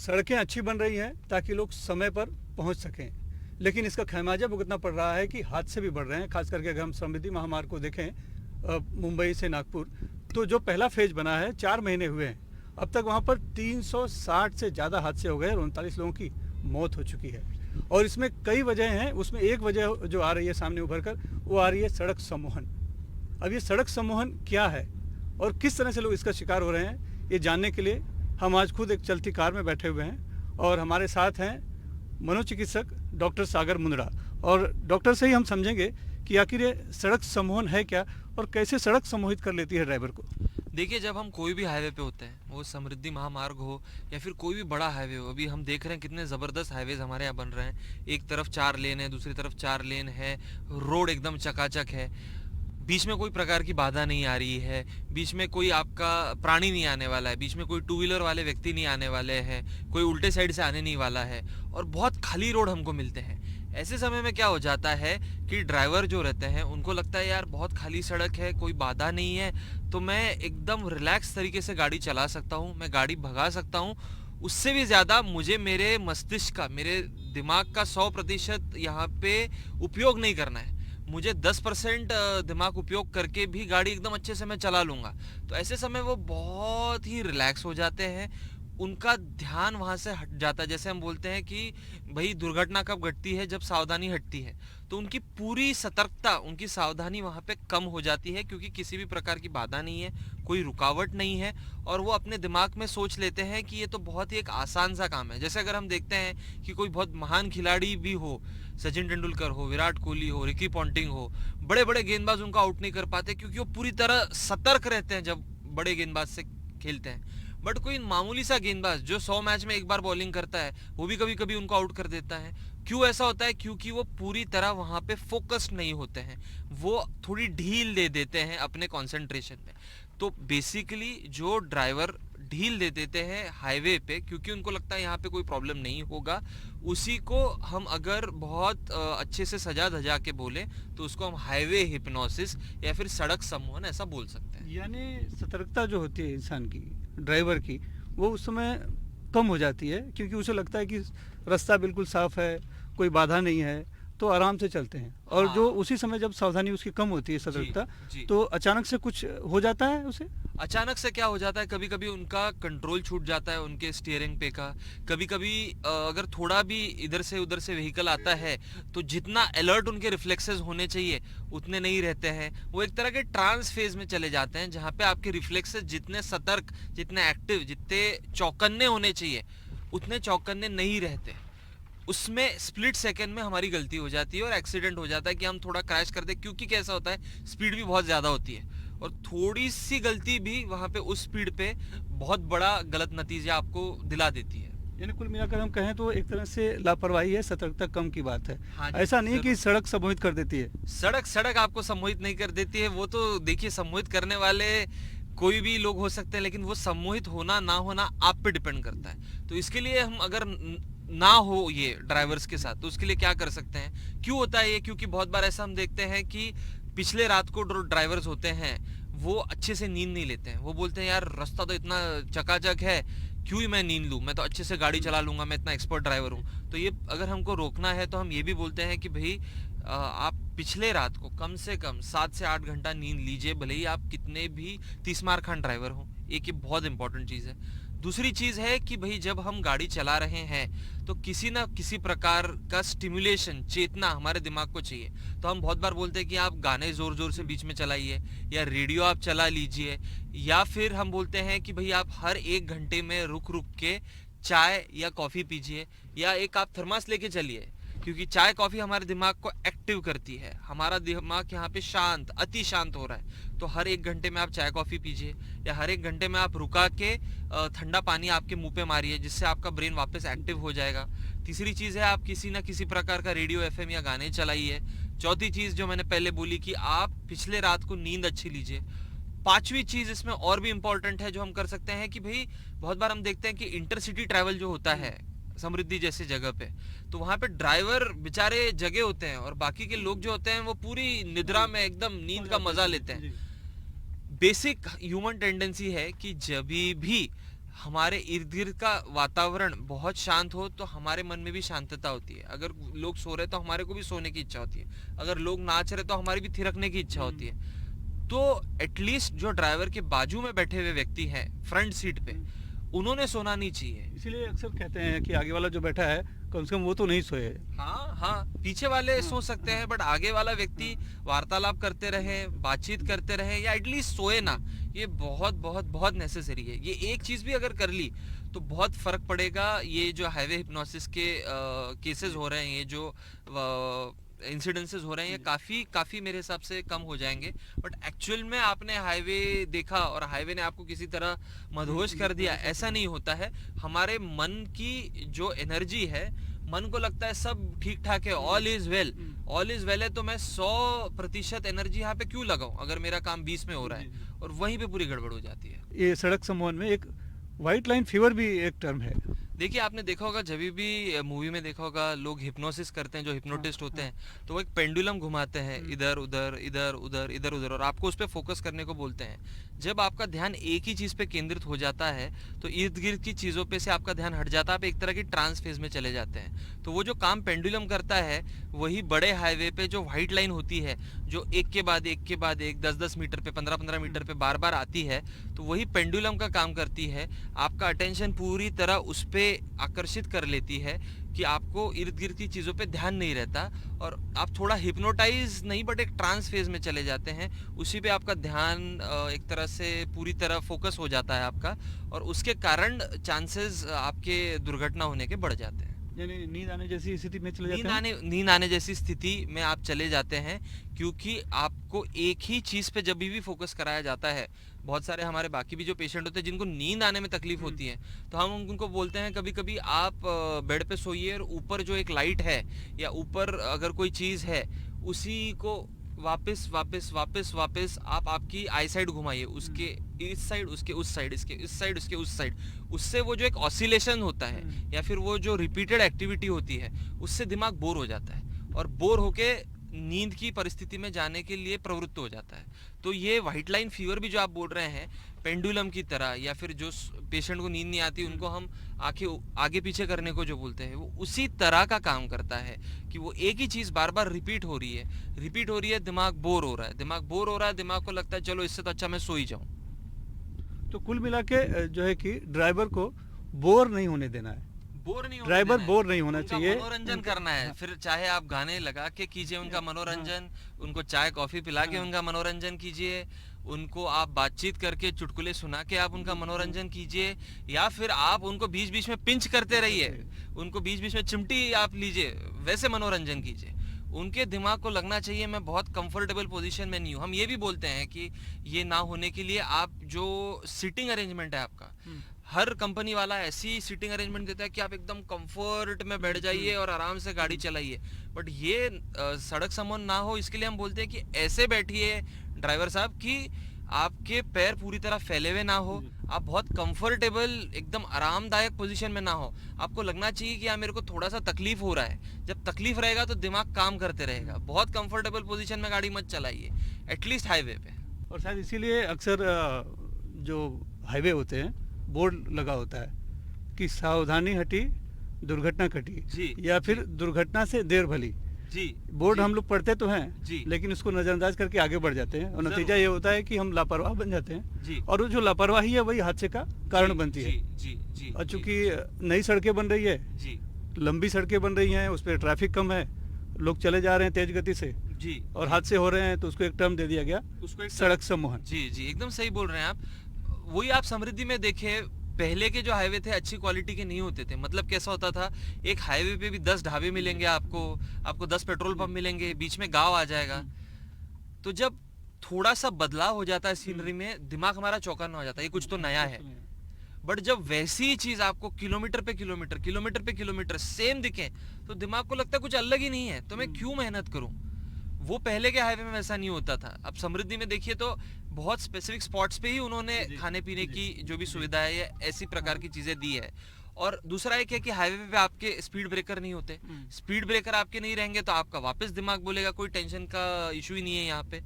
सड़कें अच्छी बन रही हैं ताकि लोग समय पर पहुंच सकें, लेकिन इसका खमियाजा भुगतना पड़ रहा है कि हादसे भी बढ़ रहे हैं। खास करके अगर हम समृद्धि महामार्ग को देखें मुंबई से नागपुर, तो जो पहला फेज बना है 4 महीने हुए हैं, अब तक वहां पर 360 से ज़्यादा हादसे हो गए और 39 लोगों की मौत हो चुकी है। और इसमें कई वजह हैं, उसमें एक वजह जो आ रही है सामने उभर कर, वो आ रही है सड़क सम्मोहन। अब ये सड़क सम्मोहन क्या है और किस तरह से लोग इसका शिकार हो रहे हैं, ये जानने के लिए हम आज खुद एक चलती कार में बैठे हुए हैं और हमारे साथ हैं मनोचिकित्सक डॉक्टर सागर मुंदड़ा। और डॉक्टर से ही हम समझेंगे कि आखिर ये सड़क सम्मोहन है क्या और कैसे सड़क सम्मोहित कर लेती है ड्राइवर को। देखिए, जब हम कोई भी हाईवे पे होते हैं, वो समृद्धि महामार्ग हो या फिर कोई भी बड़ा हाईवे हो, अभी हम देख रहे हैं कितने ज़बरदस्त हाईवेज हमारे यहाँ बन रहे हैं। एक तरफ 4 लेन है, दूसरी तरफ 4 लेन है, रोड एकदम चकाचक है, बीच में कोई प्रकार की बाधा नहीं आ रही है, बीच में कोई आपका प्राणी नहीं आने वाला है, बीच में कोई टू व्हीलर वाले व्यक्ति नहीं आने वाले हैं, कोई उल्टे साइड से आने नहीं वाला है, और बहुत खाली रोड हमको मिलते हैं। ऐसे समय में क्या हो जाता है कि ड्राइवर जो रहते हैं उनको लगता है यार बहुत खाली सड़क है, कोई बाधा नहीं है, तो मैं एकदम रिलैक्स तरीके से गाड़ी चला सकता हूँ, मैं गाड़ी भगा सकता हूँ। उससे भी ज़्यादा मुझे मेरे मस्तिष्क का, मेरे दिमाग का 100% यहाँ पे उपयोग नहीं करना है। मुझे 10% दिमाग उपयोग करके भी गाड़ी एकदम अच्छे से मैं चला लूँगा। तो ऐसे समय वो बहुत ही रिलैक्स हो जाते हैं, उनका ध्यान वहाँ से हट जाता है। जैसे हम बोलते हैं कि भाई दुर्घटना कब घटती है, जब सावधानी हटती है। तो उनकी पूरी सतर्कता, उनकी सावधानी वहाँ पे कम हो जाती है, क्योंकि किसी भी प्रकार की बाधा नहीं है, कोई रुकावट नहीं है, और वो अपने दिमाग में सोच लेते हैं कि ये तो बहुत ही एक आसान सा काम है। जैसे अगर हम देखते हैं कि कोई बहुत महान खिलाड़ी भी हो, सचिन तेंदुलकर हो, विराट कोहली हो, रिकी पॉन्टिंग हो, बड़े बड़े गेंदबाज उनका आउट नहीं कर पाते, क्योंकि वो पूरी तरह सतर्क रहते हैं जब बड़े गेंदबाज से खेलते हैं। बट कोई मामूली सा गेंदबाज जो 100 मैच में एक बार बॉलिंग करता है, वो भी कभी कभी उनको आउट कर देता है। क्यों ऐसा होता है? क्योंकि वो पूरी तरह वहां पे फोकस्ड नहीं होते हैं, वो थोड़ी ढील दे देते हैं अपने कंसंट्रेशन में। तो बेसिकली जो ड्राइवर ढील दे देते हैं हाईवे पे, क्योंकि उनको लगता है यहाँ पे कोई प्रॉब्लम नहीं होगा, उसी को हम अगर बहुत अच्छे से सजा धजा के बोले तो उसको हम हाईवे हिप्नोसिस या फिर सड़क सम्मोहन ऐसा बोल सकते हैं। यानी सतर्कता जो होती है इंसान की, ड्राइवर की, वो उस समय कम हो जाती है, क्योंकि उसे लगता है कि रास्ता बिल्कुल साफ है, कोई बाधा नहीं है, तो आराम से चलते हैं। और हाँ। जो उसी समय जब सावधानी उसकी कम होती है, जी, सतर्कता, जी। तो अचानक से कुछ हो जाता है उसे। अचानक से क्या हो जाता है, कभी कभी उनका कंट्रोल छूट जाता है उनके स्टीयरिंग पे का। कभी कभी अगर थोड़ा भी इधर से उधर से व्हीकल आता है तो जितना अलर्ट उनके रिफ्लेक्सेस होने चाहिए उतने नहीं रहते हैं। वो एक तरह के ट्रांस फेज में चले जाते हैं, जहाँ पे आपके रिफ्लेक्सेस जितने सतर्क, जितने एक्टिव, जितने चौकन्ने होने चाहिए उतने चौकन्ने नहीं रहते। उसमें स्प्लिट सेकंड में हमारी गलती हो जाती है और एक्सीडेंट हो जाता है कि हम थोड़ा क्रैश कर दे, क्योंकि कैसा होता है स्पीड भी बहुत ज़्यादा होती है, और थोड़ी सी गलती भी वहाँ पे उस स्पीड पे बहुत बड़ा गलत नतीजा आपको दिला देती है। यानी कुल मिलाकर हम कहें तो एक तरह से लापरवाही है, सतर्कता कम की बात है। हाँ जी, ऐसा नहीं है कि जरूर। सड़क सम्मोहित कर देती है। सड़क आपको सम्मोहित नहीं कर देती है, वो तो देखिए सम्मोहित करने वाले कोई भी लोग हो सकते हैं, लेकिन वो सम्मोहित होना ना होना आप पे डिपेंड करता है। तो इसके लिए हम अगर ना हो ये ड्राइवर्स के साथ, तो उसके लिए क्या कर सकते हैं? क्यों होता है ये? क्योंकि बहुत बार ऐसा हम देखते हैं कि पिछले रात को जो ड्राइवर्स होते हैं वो अच्छे से नींद नहीं लेते हैं। वो बोलते हैं यार रास्ता तो इतना चकाचक है, क्यों ही मैं नींद लूँ, मैं तो अच्छे से गाड़ी चला लूंगा, मैं इतना एक्सपर्ट ड्राइवर हूँ। तो ये अगर हमको रोकना है तो हम ये भी बोलते हैं कि भाई आप पिछले रात को कम से कम 7 से 8 घंटा नींद लीजिए, भले ही आप कितने भी 30 मार खान ड्राइवर हो। एक ये बहुत इंपॉर्टेंट चीज़ है। दूसरी चीज़ है कि भाई जब हम गाड़ी चला रहे हैं तो किसी ना किसी प्रकार का स्टिमुलेशन, चेतना हमारे दिमाग को चाहिए। तो हम बहुत बार बोलते हैं कि आप गाने ज़ोर ज़ोर से बीच में चलाइए, या रेडियो आप चला लीजिए, या फिर हम बोलते हैं कि भाई आप हर 1 घंटे में रुक रुक के चाय या कॉफ़ी पीजिए, या एक आप थर्मास लेके चलिए, क्योंकि चाय कॉफ़ी हमारे दिमाग को एक्टिव करती है। हमारा दिमाग यहाँ पे शांत, अति शांत हो रहा है, तो हर 1 घंटे में आप चाय कॉफ़ी पीजिए, या हर 1 घंटे में आप रुका के ठंडा पानी आपके मुंह पे मारिए, जिससे आपका ब्रेन वापस एक्टिव हो जाएगा। तीसरी चीज़ है आप किसी ना किसी प्रकार का रेडियो FM या गाने चलाइए। चौथी चीज़ जो मैंने पहले बोली कि आप पिछले रात को नींद अच्छी लीजिए। पांचवी चीज़ इसमें और भी इम्पोर्टेंट है जो हम कर सकते हैं कि भाई बहुत बार हम देखते हैं कि इंटरसिटी ट्रैवल जो होता है समृद्धि जैसी जगह पे, तो वहां पे ड्राइवर बेचारे जगे होते हैं और बाकी के लोग जो होते हैं वो पूरी निद्रा में एकदम नींद का मजा लेते हैं। बेसिक ह्यूमन टेंडेंसी है कि जब भी हमारे इर्द गिर्द का वातावरण बहुत शांत हो तो हमारे मन में भी शांतता होती है। अगर लोग सो रहे तो हमारे को भी सोने की इच्छा होती है, अगर लोग नाच रहे तो हमारी भी थिरकने की इच्छा होती है। तो एटलीस्ट जो ड्राइवर के बाजू में बैठे हुए व्यक्ति हैं फ्रंट सीट पे, उन्होंने सोना नहीं चाहिए। इसीलिए अक्सर कहते हैं कि आगे वाला जो बैठा है कम से कम वो तो नहीं सोए। हाँ हाँ, पीछे वाले सो सकते हैं बट आगे वाला व्यक्ति वार्तालाप करते रहे, बातचीत करते रहे, या एटलीस्ट सोए ना। ये बहुत बहुत बहुत नेसेसरी है। ये एक चीज भी अगर कर ली तो बहुत फर्क पड़ेगा। ये जो हाईवे हिप्नोसिस के केसेस हो रहे हैं, ये जो इंसिडेंसेस हो रहे हैं, ये काफी काफी मेरे हिसाब से कम हो जाएंगे। बट एक्चुअल में आपने हाईवे देखा और हाईवे ने आपको किसी तरह मदहोश कर दिया, ऐसा नहीं होता है। हमारे मन की जो एनर्जी है, मन को लगता है सब ठीक ठाक है, all is well, all is well है, तो मैं 100% एनर्जी यहाँ पे क्यों लगाऊं अगर मेरा काम 20 में हो रहा है, और वहीं पे पूरी गड़बड़ हो जाती है। ये सड़क संवहन में एक व्हाइट लाइन फीवर भी एक टर्म है। देखिए, आपने देखा होगा, जब भी मूवी में देखा होगा, लोग हिप्नोसिस करते हैं, जो हिप्नोटिस्ट होते हैं, तो वो एक पेंडुलम घुमाते हैं, इधर उधर इधर उधर इधर उधर, और आपको उस पर फोकस करने को बोलते हैं। जब आपका ध्यान एक ही चीज पे केंद्रित हो जाता है तो इर्द गिर्द की चीजों पे से आपका ध्यान हट जाता है, आप एक तरह की ट्रांस फेज में चले जाते हैं। तो वो जो काम पेंडुलम करता है, वही बड़े हाईवे पे जो व्हाइट लाइन होती है, जो एक के बाद एक के बाद एक 10-10 मीटर पे, 15-15 मीटर पे बार बार आती है, तो वही पेंडुलम का काम करती है। आपका अटेंशन पूरी तरह उस पे आकर्षित कर लेती है कि आपको इर्द गिर्द की चीज़ों पे ध्यान नहीं रहता, और आप थोड़ा हिप्नोटाइज नहीं बट एक ट्रांस फेज में चले जाते हैं। उसी पे आपका ध्यान एक तरह से पूरी तरह फोकस हो जाता है आपका, और उसके कारण चांसेस आपके दुर्घटना होने के बढ़ जाते हैं। यानी नींद आने जैसी स्थिति में चले जाते हैं। नींद आने जैसी स्थिति में आप चले जाते हैं, क्योंकि आपको एक ही चीज पे जब भी फोकस कराया जाता है। बहुत सारे हमारे बाकी भी जो पेशेंट होते हैं जिनको नींद आने में तकलीफ होती है, तो हम उनको बोलते हैं कभी कभी आप बेड पे सोइए और ऊपर जो एक लाइट है या ऊपर अगर कोई चीज है, उसी को वापस वापस वापस वापस आप आपकी आई साइड घुमाइए, उसके इस साइड, उसके उस साइड, इसके इस साइड, उसके उस साइड। उससे वो जो एक ऑसिलेशन होता है या फिर वो जो रिपीटेड एक्टिविटी होती है, उससे दिमाग बोर हो जाता है, और बोर होके नींद की परिस्थिति में जाने के लिए प्रवृत्त हो जाता है। तो ये व्हाइट लाइन फीवर भी जो आप बोल रहे हैं, पेंडुलम की तरह, या फिर जो पेशेंट को नींद नहीं आती उनको हम आंखें आगे पीछे करने को जो बोलते हैं, वो उसी तरह का काम करता है कि वो एक ही चीज बार बार रिपीट हो रही है, दिमाग बोर हो रहा है, दिमाग को लगता है चलो इससे तो अच्छा मैं सो ही जाऊं। तो कुल मिला के जो है कि ड्राइवर को बोर नहीं होने देना है, ड्राइवर बोर नहीं होना चाहिए, मनोरंजन करना है। फिर चाहे आप गाने लगा के कीजिए उनका मनोरंजन, उनको चाय कॉफी पिला के उनका मनोरंजन कीजिए, उनको आप बातचीत करके चुटकुले सुना के आप उनका मनोरंजन कीजिए, या फिर आप उनको बीच बीच में पिंच करते रहिए, उनको बीच बीच में चिमटी आप लीजिए, वैसे मनोरंजन कीजिए। उनके दिमाग को लगना चाहिए मैं बहुत कंफर्टेबल पोजीशन में नहीं हूँ। हम ये भी बोलते हैं कि ये ना होने के लिए आप जो सिटिंग अरेंजमेंट है आपका, हर कंपनी वाला ऐसी सीटिंग अरेंजमेंट देता है कि आप एकदम कंफर्ट में बैठ जाइए और आराम से गाड़ी चलाइए। बट ये सड़क संबंध ना हो, इसके लिए हम बोलते हैं कि ऐसे बैठिए ड्राइवर साहब कि आपके पैर पूरी तरह फैले हुए ना हो, आप बहुत कंफर्टेबल एकदम आरामदायक पोजीशन में ना हो। आपको लगना चाहिए कि यार मेरे को थोड़ा सा तकलीफ हो रहा है। जब तकलीफ रहेगा तो दिमाग काम करते रहेगा। बहुत कंफर्टेबल पोजीशन में गाड़ी मत चलाइए, एटलीस्ट हाईवे पे। और शायद इसीलिए अक्सर जो हाईवे होते हैं बोर्ड लगा होता है कि सावधानी हटी दुर्घटना घटी, या फिर दुर्घटना से देर भली। बोर्ड हम लोग पढ़ते तो हैं लेकिन उसको नजरअंदाज करके आगे बढ़ जाते हैं, और नतीजा ये होता है कि हम लापरवाह बन जाते हैं, और वो जो लापरवाही है वही हादसे का कारण बनती है। और चूंकि नई सड़कें बन रही है, लंबी सड़कें बन रही हैं, उस पर ट्रैफिक कम है, लोग चले जा रहे हैं तेज गति से और हादसे हो रहे हैं, तो उसको एक टर्म दे दिया गया, उसको एक सड़क सम्मोहन। जी एकदम सही बोल रहे हैं आप। वही आप समृद्धि में देखे, पहले के जो हाईवे थे अच्छी क्वालिटी के नहीं होते थे। मतलब कैसा होता था, एक हाईवे पे भी 10 ढाबे मिलेंगे आपको 10 पेट्रोल पंप मिलेंगे, बीच में गांव आ जाएगा। तो जब थोड़ा सा बदलाव हो जाता है सीनरी में, दिमाग हमारा चौकन्ना हो जाता है, ये कुछ तो नया है। बट जब वैसी चीज आपको किलोमीटर पे किलोमीटर सेम दिखे, तो दिमाग को लगता है कुछ अलग ही नहीं है, तो मैं क्यों मेहनत करूं। वो पहले के हाईवे में वैसा नहीं होता था। अब समृद्धि में देखिए तो बहुत स्पेसिफिक स्पॉट्स पे ही उन्होंने खाने पीने की जो भी सुविधा है या ऐसी प्रकार की चीजें दी है। और दूसरा एक है कि हाईवे पे आपके स्पीड ब्रेकर नहीं होते। स्पीड ब्रेकर आपके नहीं रहेंगे तो आपका वापस दिमाग बोलेगा कोई टेंशन का इशू ही नहीं है यहाँ पे।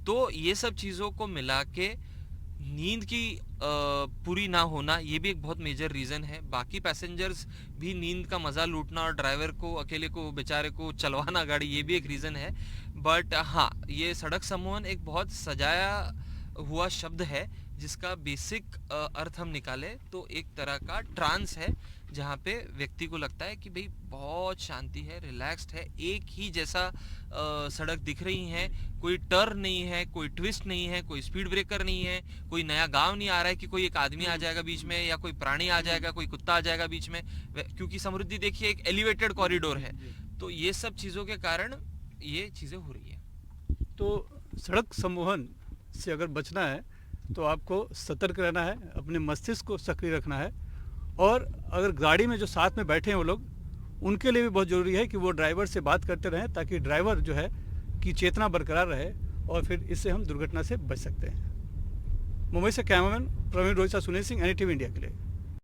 तो ये सब चीजों को मिला के नींद की पूरी ना होना ये भी एक बहुत मेजर रीज़न है। बाकी पैसेंजर्स भी नींद का मज़ा लूटना और ड्राइवर को अकेले को बेचारे को चलवाना गाड़ी, ये भी एक रीज़न है। बट हाँ, ये सड़क सम्मोहन एक बहुत सजाया हुआ शब्द है जिसका बेसिक अर्थ हम निकाले तो एक तरह का ट्रांस है, जहाँ पे व्यक्ति को लगता है कि भाई बहुत शांति है, रिलैक्स्ड है, एक ही जैसा सड़क दिख रही है, कोई टर्न नहीं है, कोई ट्विस्ट नहीं है, कोई स्पीड ब्रेकर नहीं है, कोई नया गांव नहीं आ रहा है कि कोई एक आदमी आ जाएगा बीच में या कोई प्राणी आ जाएगा, कोई कुत्ता आ जाएगा बीच में। क्योंकि समृद्धि देखिए एक एलिवेटेड कॉरिडोर है, तो ये सब चीज़ों के कारण ये चीज़ें हो रही है। तो सड़क सम्मोहन से अगर बचना है तो आपको सतर्क रहना है, अपने मस्तिष्क को सक्रिय रखना है, और अगर गाड़ी में जो साथ में बैठे हैं वो लोग, उनके लिए भी बहुत ज़रूरी है कि वो ड्राइवर से बात करते रहें ताकि ड्राइवर जो है की चेतना बरकरार रहे, और फिर इससे हम दुर्घटना से बच सकते हैं। मुंबई से cameraman Pravin Rohit, Sunil Singh, NDTV India के लिए।